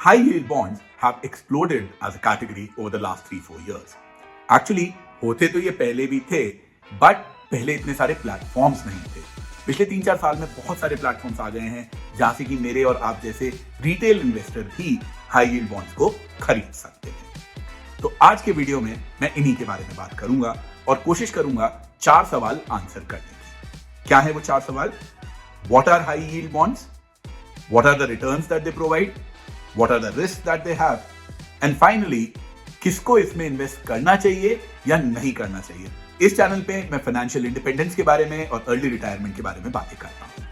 high yield bonds have exploded as a category over the last 3-4 years. Actually, होते तो ये पहले भी थे, बट पहले इतने सारे प्लेटफॉर्म्स नहीं थे. पिछले 3-4 साल में बहुत सारे प्लेटफॉर्म्स आ गए हैं जहां से कि मेरे और आप जैसे रिटेल इन्वेस्टर भी हाई यील्ड बॉन्ड्स को खरीद सकते हैं. तो आज के वीडियो में मैं इन्हीं के बारे में बात करूंगा और कोशिश करूंगा 4 सवाल आंसर करने की. क्या है वो 4 सवाल? What are high yield bonds? What are the returns that they provide? What are the risks that they have? And finally, किसको इसमें इन्वेस्ट करना चाहिए या नहीं करना चाहिए? इस चैनल पे मैं फाइनेंशियल इंडिपेंडेंस के बारे में और अर्ली रिटायरमेंट के बारे में बातें करता हूं.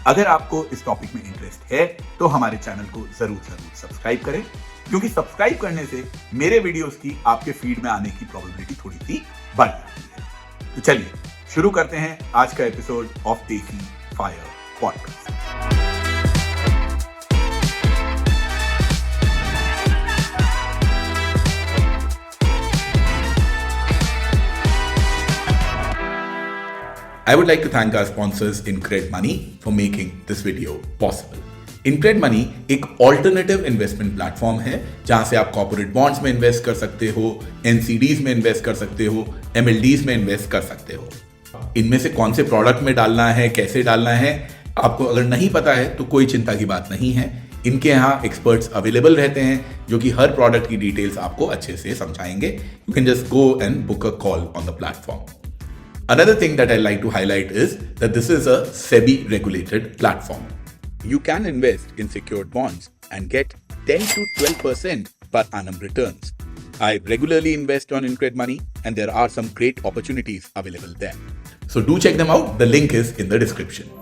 अगर आपको इस टॉपिक में इंटरेस्ट है तो हमारे चैनल को जरूर सब्सक्राइब करें, क्योंकि सब्सक्राइब करने से मेरे वीडियोस की आपके फीड में आने की प्रोबेबिलिटी थोड़ी सी बढ़ जाती है. तो चलिए शुरू करते हैं आज का एपिसोड ऑफ देसी fire podcast. I would like to thank our sponsors InCred Money for making this video possible. InCred Money एक ऑल्टरनेटिव इन्वेस्टमेंट प्लेटफॉर्म है जहां से आप कॉर्पोरेट बॉन्ड्स में इन्वेस्ट कर सकते हो, NCDs में इन्वेस्ट कर सकते हो, MLDs में इन्वेस्ट कर सकते हो. इनमें से कौन से प्रोडक्ट में डालना है, कैसे डालना है, आपको अगर नहीं पता है तो कोई चिंता की बात नहीं है. इनके यहाँ एक्सपर्ट्स अवेलेबल रहते हैं जो कि हर प्रोडक्ट की डिटेल्स आपको अच्छे से समझाएंगे. You can just go and book a call on the platform. Another thing that I like to highlight is that this is a SEBI regulated platform. You can invest in secured bonds and get 10 to 12% per annum returns. I regularly invest on InCred Money and there are some great opportunities available there. So do check them out. The link is in the description.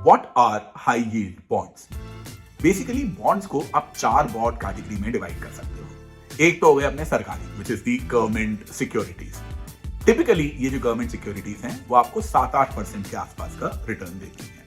What are high yield bonds? Basically bonds को आप 4 broad category में divide कर सकते हो. एक तो हो गया अपने सरकारी, which is the government securities. Typically ये जो गवर्नमेंट सिक्योरिटीज हैं वो आपको 7-8% के आसपास का रिटर्न देती हैं.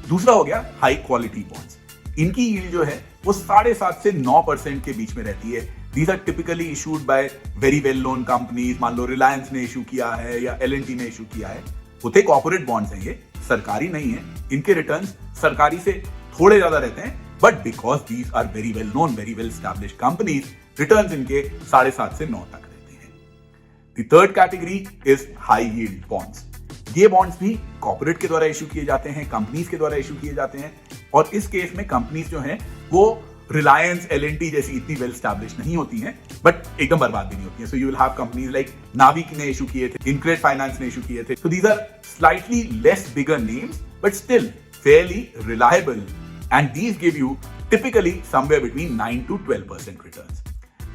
दूसरा हो गया हाई क्वालिटी बॉन्ड्स. इनकी यील्ड जो है वो 7.5 से 9% के बीच में रहती है. These are typically issued by very well known companies. मान लो रिलायंस ने इशू किया है या L&T ने इशू किया है. होते कॉर्पोरेट बॉन्ड्स हैं, ये सरकारी नहीं है. इनके रिटर्न्स सरकारी से थोड़े ज्यादा रहते हैं, but because these are very well known, very well established companies, returns इनके 7.5 से 9 तक रहते हैं. The third category is high yield bonds. ये बॉन्ड्स भी कॉर्पोरेट के द्वारा इशू किए जाते हैं, कंपनीज के द्वारा इशू किए जाते हैं. और इस केस में कंपनीज जो हैं वो रिलायंस, L&T जैसी इतनी वेल एस्टैब्लिश्ड नहीं होती हैं, बट एकदम बर्बाद भी नहीं होती हैं. So you will have companies like नाविक ने इशू किए थे, InCred फाइनेंस ने इशू किए थे. So these are slightly less bigger names but still fairly reliable, and these give you typically somewhere between 9 to 12% returns.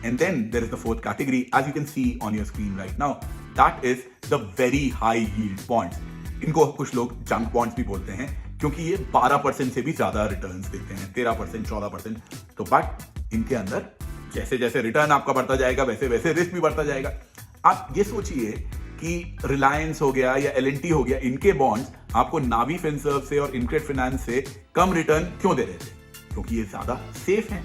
And then there is the fourth category, as you can see on your screen right now, that is the very high yield bonds. इनको कुछ लोग junk bonds भी बोलते हैं क्योंकि ये 12% से भी ज्यादा रिटर्न्स देते हैं, 13%, 14%. तो बट इनके अंदर जैसे जैसे रिटर्न आपका बढ़ता जाएगा वैसे वैसे रिस्क भी बढ़ता जाएगा. आप ये सोचिए कि रिलायंस हो गया या L&T हो गया, इनके बॉन्ड्स आपको नावी फिनसर्व से और InCred फाइनेंस से कम रिटर्न क्यों दे रहे थे? क्योंकि ये ज्यादा सेफ हैं.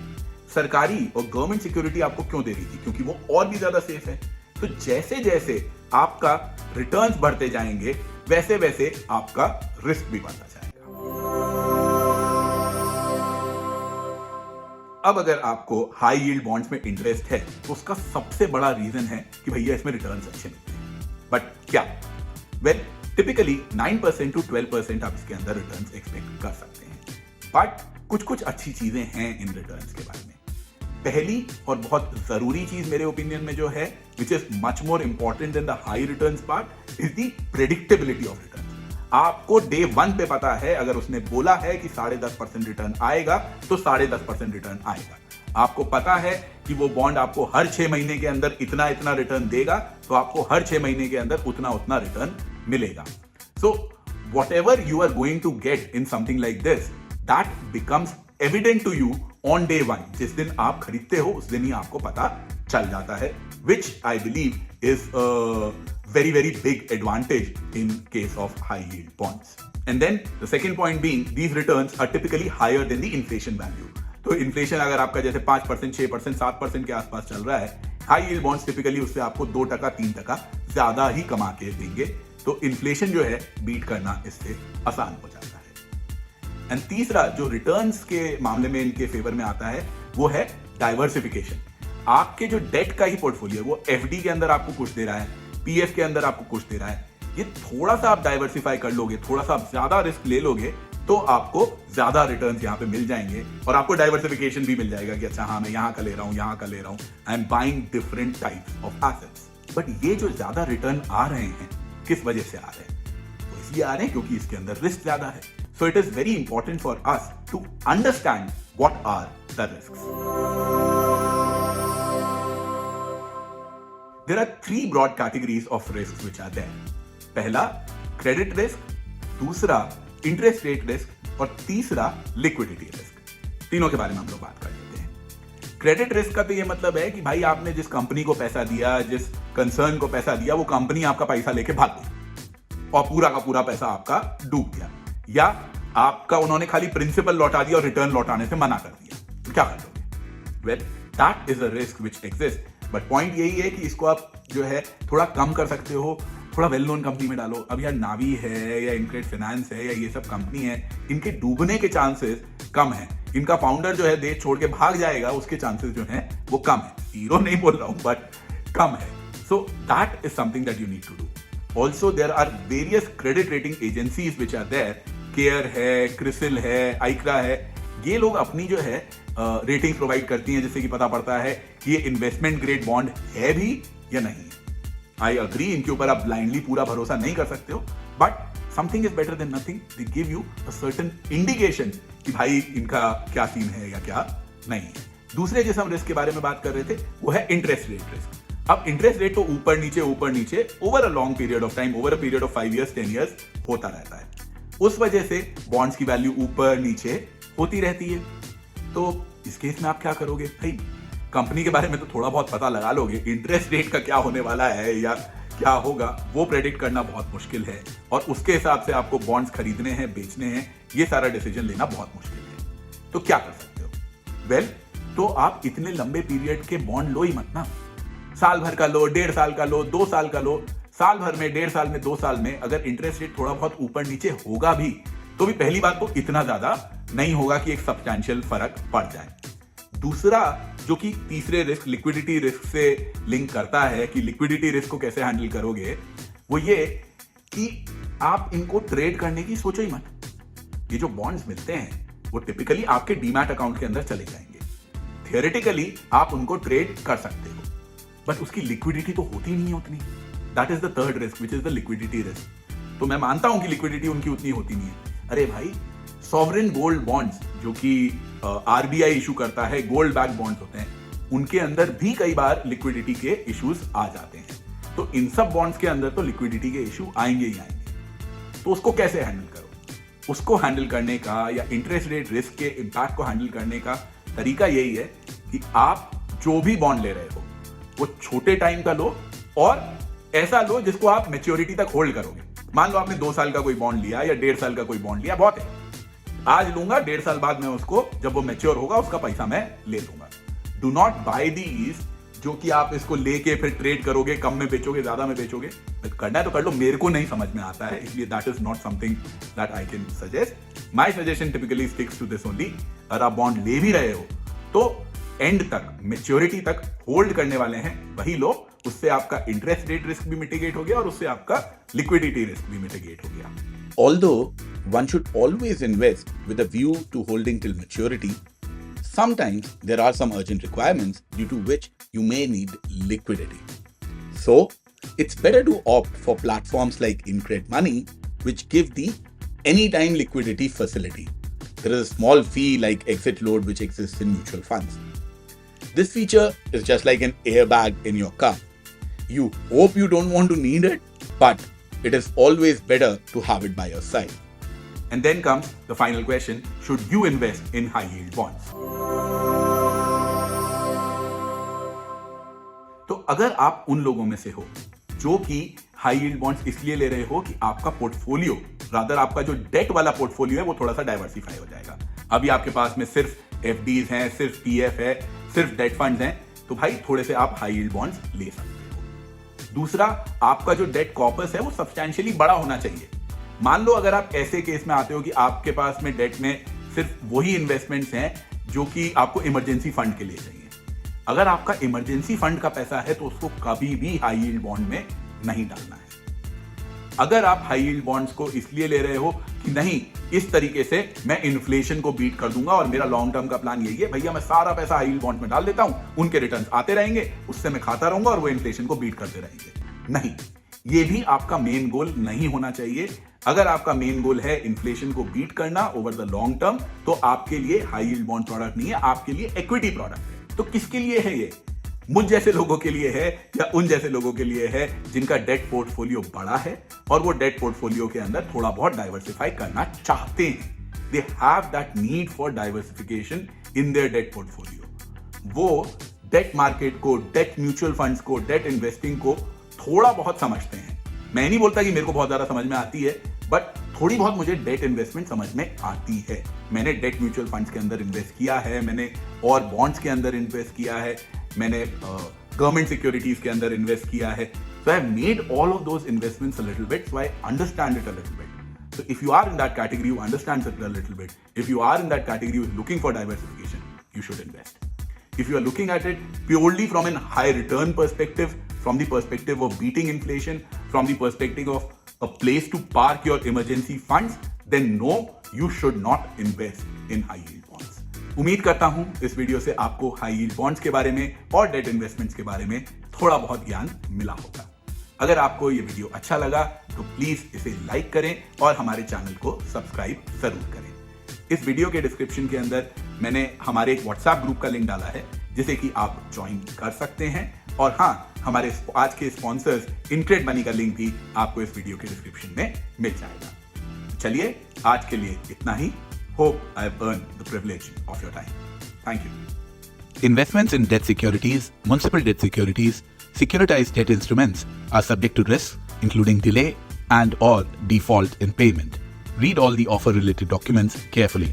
सरकारी और गवर्नमेंट सिक्योरिटी आपको क्यों दे रही थी? क्योंकि वो और भी ज्यादा सेफ है. तो जैसे जैसे आपका रिटर्न्स बढ़ते जाएंगे वैसे वैसे आपका रिस्क भी बढ़ता जाएगा. अब अगर आपको हाई यील्ड बॉन्ड्स में इंटरेस्ट है तो उसका सबसे बड़ा रीजन है कि भैया इसमें रिटर्न्स अच्छे मिलते हैं. बट क्या? वेल, टिपिकली 9% to 12% आप इसके अंदर रिटर्न्स एक्सपेक्ट कर सकते हैं. बट कुछ अच्छी चीजें हैं इन रिटर्न्स के बारे में. पहली और बहुत जरूरी चीज मेरे ओपिनियन में जो है, which is much more important than the high returns part, is the predictability of return. आपको डे 1 पे पता है, अगर उसने बोला है कि 10.5% रिटर्न आएगा तो 10.5% रिटर्न आएगा. आपको पता है कि वो बॉन्ड आपको हर 6 महीने के अंदर इतना इतना रिटर्न देगा, तो आपको हर 6 महीने के अंदर उतना उतना रिटर्न मिलेगा. सो whatever you are going to get in something like this, that becomes evident to you on day 1. जिस दिन आप खरीदते हो उस दिन ही आपको पता चल जाता है, which I believe is a very very big advantage in case of high yield bonds. And then the second point being, these returns are typically higher than the inflation value. तो इन्फ्लेशन अगर आपका जैसे 5%, 6%, 7% के आसपास चल रहा है, high yield bonds typically उससे आपको 2%, 3% ज्यादा ही कमा के देंगे. तो इन्फ्लेशन जो है बीट करना इससे आसान हो जाता है. एंड तीसरा जो रिटर्न्स के मामले में इनके फेवर में आता है वो है डाइवर्सिफिकेशन। आपके जो डेट का ही पोर्टफोलियो है वो एफडी के अंदर आपको कुछ दे रहा है, पीएफ के अंदर आपको कुछ दे रहा है, ये थोड़ा सा आप डाइवर्सिफाई कर लोगे, थोड़ा सा आप ज्यादा रिस्क ले लोगे तो आपको ज्यादा रिटर्न्स यहाँ पे मिल जाएंगे और आपको डाइवर्सिफिकेशन भी मिल जाएगा कि अच्छा हाँ मैं यहाँ का ले रहा हूँ, यहाँ का ले रहा हूँ, I am buying different types of assets. But ये जो ज्यादा रिटर्न आ रहे हैं किस वजह से आ रहे हैं? वो इसलिए आ रहे हैं क्योंकि इसके अंदर रिस्क ज्यादा है। So it is very important for us to understand what are the risks. There are three broad categories of risks which are there. पहला क्रेडिट रिस्क, दूसरा इंटरेस्ट रेट रिस्क और तीसरा लिक्विडिटी रिस्क। तीनों के बारे में हम लोग बात कर लेते हैं। क्रेडिट रिस्क का तो ये मतलब है कि भाई आपने जिस कंपनी को पैसा दिया, जिस कंसर्न को पैसा दिया, वो कंपनी आपका पैसा लेके भाग गई और पूरा का पूरा पैसा आपका डूब गया, या आपका उन्होंने खाली प्रिंसिपल लौटा दिया और रिटर्न लौटाने से मना कर दिया, तो क्या कर लोगे? Well that is a risk which exist. But point यही है कि इसको आप जो है थोड़ा कम कर सकते हो, थोड़ा वेल नोन कंपनी में डालो। अब यार नावी है या इनक्रेड फाइनेंस है या ये सब कंपनी है, इनके डूबने के चांसेस कम है। इनका फाउंडर जो है देश छोड़ के भाग जाएगा, उसके चांसेस जो है वो कम है। हीरो नहीं बोल रहा हूं बट कम है। So that is something that you need to do. Also there are various credit rating agencies which are there. CARE है, क्रिसिल है, आइक्रा है, ये लोग अपनी जो है रेटिंग प्रोवाइड करती हैं जिससे कि पता पड़ता है कि ये इन्वेस्टमेंट ग्रेड बॉन्ड है भी या नहीं। आई अग्री, इनके ऊपर आप ब्लाइंडली पूरा भरोसा नहीं कर सकते हो, but something is better than nothing. They give you a certain indication कि भाई इनका क्या सीन है या क्या नहीं है। दूसरे जिस हम रिस्क के बारे में बात कर रहे थे वो है इंटरेस्ट रेट रिस्क। अब इंटरेस्ट रेट तो ऊपर नीचे over a long period of time, over a period of 5 years 10 years होता रहता है। उस वजह से बॉन्ड्स की वैल्यू ऊपर नीचे होती रहती है। तो इस केस में आप क्या करोगे? भाई कंपनी के बारे में तो थोड़ा बहुत पता लगा लोगे, इंटरेस्ट रेट का क्या होने वाला है या क्या होगा वो प्रेडिक्ट करना बहुत मुश्किल है, और उसके हिसाब से आपको बॉन्ड्स खरीदने हैं, बेचने हैं, ये सारा डिसीजन लेना बहुत मुश्किल है। तो क्या कर सकते हो? वेल, तो आप इतने लंबे पीरियड के बॉन्ड लो ही मत ना। साल भर का लो, 1.5 साल का लो, 2 साल का लो। साल भर में, 1.5 साल में, 2 साल में अगर इंटरेस्ट रेट थोड़ा बहुत ऊपर नीचे होगा भी तो भी पहली बात तो इतना ज्यादा नहीं होगा कि एक सब्सटैंशियल फर्क पड़ जाए। दूसरा जो कि तीसरे रिस्क लिक्विडिटी रिस्क से लिंक करता है कि लिक्विडिटी रिस्क को कैसे हैंडल करोगे, वो ये कि आप इनको ट्रेड करने की सोचो ही मत। ये जो बॉन्ड्स मिलते हैं वो टिपिकली आपके डीमैट अकाउंट के अंदर चले जाएंगे। थियोरेटिकली आप उनको ट्रेड कर सकते हो, बट उसकी लिक्विडिटी तो होती नहीं है उतनी। That is the third risk which is the liquidity risk. तो मैं मानता हूं कि लिक्विडिटी उनकी उतनी होती नहीं है। अरे भाई, सॉवरेन गोल्ड बॉन्ड्स जो कि आरबीआई इशू करता है, गोल्ड बैक बॉन्ड्स होते हैं, उनके अंदर भी कई बार लिक्विडिटी के इश्यूज आ जाते हैं। तो इन सब बॉन्ड्स के अंदर तो लिक्विडिटी के इशू आएंगे ही आएंगे। तो उसको कैसे हैंडल करो? उसको हैंडल करने का या इंटरेस्ट रेट रिस्क के इंपैक्ट को हैंडल करने का तरीका यही है कि आप जो भी बॉन्ड ले रहे हो वो छोटे टाइम का लो और ऐसा लो जिसको आप मैच्योरिटी तक होल्ड करोगे। मान लो आपने 2 साल का कोई बॉन्ड लिया या 1.5 साल का कोई बॉन्ड लिया, बहुत है, आज लूंगा, 1.5 साल बाद में उसको, जब वो मैच्योर होगा उसका पैसा मैं ले लूंगा। डू नॉट बाय दीज जो कि आप इसको लेके फिर ट्रेड करोगे, कम में बेचोगे, ज्यादा में बेचोगे। करना है तो कर लो, मेरे को नहीं समझ में आता है, इसलिए that is not something that I can suggest. My suggestion typically sticks to this only. अगर आप बॉन्ड ले भी रहे हो तो एंड तक, मैच्योरिटी तक होल्ड करने वाले हैं वही लो। उससे आपका इंटरेस्ट रेट रिस्क भी मिटिगेट हो गया और उससे आपका लिक्विडिटी रिस्क भी मिटिगेट हो गया। Although one should always invest with a view to holding till maturity, sometimes there are some urgent requirements due to which you may need liquidity. So, it's better to opt for platforms like Incred Money, which give the anytime liquidity facility. There is a small fee like exit load which exists in mutual funds. This feature is just like an airbag in your car. You hope you don't want to need it, but it is always better to have it by your side. And then comes the final question, should you invest in high yield bonds? तो अगर आप उन लोगों में से हो जो कि हाई यील्ड बॉन्ड्स इसलिए ले रहे हो कि आपका पोर्टफोलियो, रादर आपका जो डेट वाला पोर्टफोलियो है वो थोड़ा सा डाइवर्सिफाई हो जाएगा। अभी आपके पास में सिर्फ एफडीज हैं, सिर्फ पीएफ है, सिर्फ डेट फंड्स हैं, तो भाई थोड़े से आप हाई यील्ड बॉन्ड्स ले सकते हो। दूसरा, आपका जो डेट कॉर्पस है वो सब्सटैंशियली बड़ा होना चाहिए। मान लो अगर आप ऐसे केस में आते हो कि आपके पास में डेट में सिर्फ वही इन्वेस्टमेंट्स हैं जो कि आपको इमरजेंसी फंड के लिए चाहिए। अगर आपका इमरजेंसी फंड का पैसा है तो उसको कभी भी हाई यील्ड बॉन्ड में नहीं डालना है। अगर आप हाई यील्ड बॉन्ड्स को इसलिए ले रहे हो कि नहीं, इस तरीके से मैं इन्फ्लेशन को बीट कर दूंगा और मेरा लॉन्ग टर्म का प्लान यही है, भैया मैं सारा पैसा हाई यील्ड बॉन्ड में डाल देता हूं, उनके रिटर्न्स आते रहेंगे, उससे मैं खाता रहूंगा और वो इन्फ्लेशन को बीट करते रहेंगे। नहीं, ये भी आपका मेन गोल नहीं होना चाहिए। अगर आपका मेन गोल है इन्फ्लेशन को बीट करना ओवर द लॉन्ग टर्म, तो आपके लिए हाई यील्ड बॉन्ड प्रोडक्ट नहीं है, आपके लिए इक्विटी प्रोडक्ट है। तो किसके लिए है ये? मुझ जैसे लोगों के लिए है या उन जैसे लोगों के लिए है जिनका डेट पोर्टफोलियो बड़ा है और वो डेट पोर्टफोलियो के अंदर थोड़ा बहुत डाइवर्सिफाई करना चाहते हैं। They have that need for diversification in their debt portfolio. वो डेट मार्केट को, डेट म्यूचुअल फंड्स को, डेट इन्वेस्टिंग को थोड़ा बहुत समझते हैं। मैं नहीं बोलता कि मेरे को बहुत ज्यादा समझ में आती है, बट थोड़ी बहुत मुझे डेट इन्वेस्टमेंट समझ में आती है। मैंने डेट म्यूचुअल फंड्स के अंदर इन्वेस्ट किया है, मैंने और बॉन्ड्स के अंदर इन्वेस्ट किया है, मैंने गवर्नमेंट सिक्योरिटीज के अंदर इन्वेस्ट किया है। So I have made all of those investments a little bit, so I understand it a little bit. So if you are in that category, you understand it a little bit. If you are in that category, you're looking for diversification, you should invest. If you are looking at it purely from a high return perspective, from the perspective of beating inflation, from the perspective of a place to park your emergency funds, then no, you should not invest in high yield bonds. उम्मीद करता हूं इस video से आपको high yield bonds के बारे में और डेट इन्वेस्टमेंट्स के बारे में थोड़ा बहुत ज्ञान मिला होगा। अगर आपको ये वीडियो अच्छा लगा तो प्लीज इसे लाइक करें और हमारे चैनल को सब्सक्राइब जरूर करें। इस वीडियो के डिस्क्रिप्शन के अंदर मैंने हमारे एक व्हाट्सएप ग्रुप का लिंक डाला है जिसे कि आप ज्वाइन कर सकते हैं। और हाँ, हमारे आज के स्पॉन्सर्स इनट्रेड मनी का लिंक भी आपको इस वीडियो के डिस्क्रिप्शन में मिल जाएगा। चलिए आज के लिए इतना ही। Hope I have earned the privilege of your time. Thank you. Investments in debt securities, municipal debt securities, securitized debt instruments are subject to risks, including delay and/or default in payment. Read all the offer-related documents carefully.